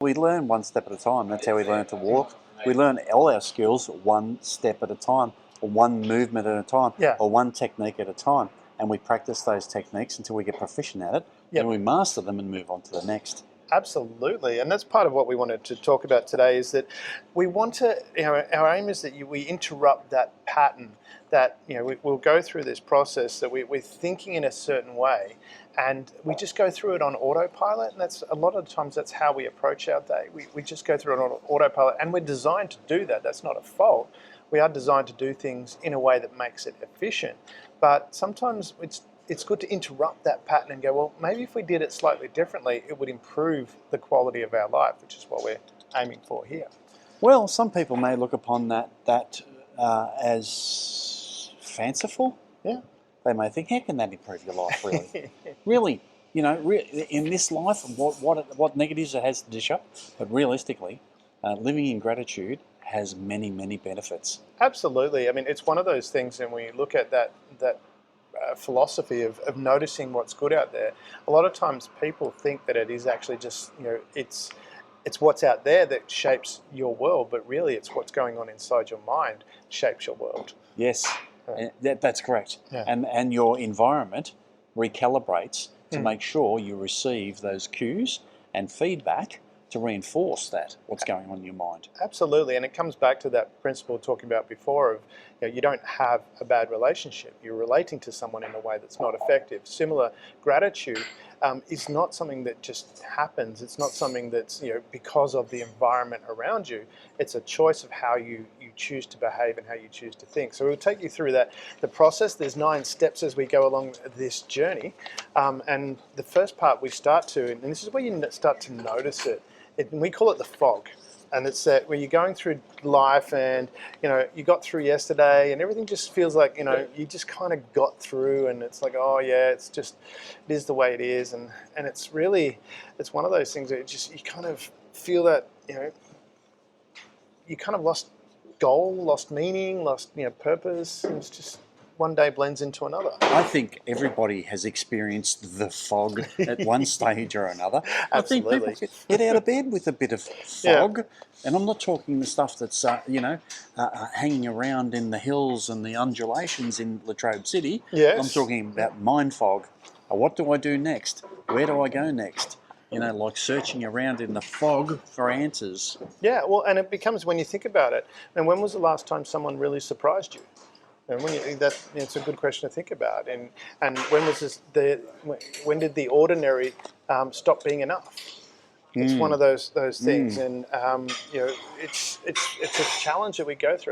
We learn one step at a time. That's how we learn to walk. We learn all our skills one step at a time, or one movement at a time, or one technique at a time. And we practice those techniques until we get proficient at it, and we master them and move on to the next. Absolutely, and that's part of what we wanted to talk about today, is that we want to, our aim is that we interrupt that pattern, that we'll go through this process, that we're thinking in a certain way, and we just go through it on autopilot, and that's a lot of times that's how we approach our day. We just go through it on autopilot, and we're designed to do that. That's not a fault. We are designed to do things in a way that makes it efficient, but sometimes it's good to interrupt that pattern and go, well, maybe if we did it slightly differently, it would improve the quality of our life, which is what we're aiming for here. Well, some people may look upon that as fanciful. Yeah. They may think, how can that improve your life, really? Really, in this life, what negatives it has to dish up, but realistically, living in gratitude has many, many benefits. Absolutely. I mean, it's one of those things, and we look at that philosophy of noticing what's good out there. A lot of times people think that it is actually just, it's what's out there that shapes your world, but really it's what's going on inside your mind shapes your world. Yes, that's correct. Yeah. And your environment recalibrates to make sure you receive those cues and feedback to reinforce what's going on in your mind. Absolutely, and it comes back to that principle talking about before of, you don't have a bad relationship. You're relating to someone in a way that's not effective. Similar, gratitude is not something that just happens. It's not something that's because of the environment around you. It's a choice of how you choose to behave and how you choose to think. So we'll take you through the process. There's 9 steps as we go along this journey, and the first part we start to, and this is where you start to notice it. We call it the fog, and it's that where you're going through life, and you got through yesterday, and everything just feels like you just kind of got through, and it's like, oh yeah, it is the way it is, and it's one of those things that you kind of feel that you kind of lost goal, lost meaning, lost purpose, and it's just one day blends into another. I think everybody has experienced the fog at one stage or another. Absolutely. I think people get out of bed with a bit of fog, and I'm not talking the stuff that's hanging around in the hills and the undulations in Latrobe City. Yes. I'm talking about mind fog. What do I do next? Where do I go next? Like searching around in the fog for answers. Yeah, well, and it becomes, when you think about it, and when was the last time someone really surprised you? And it's a good question to think about. And when was when did the ordinary stop being enough? It's one of those things, and it's a challenge that we go through.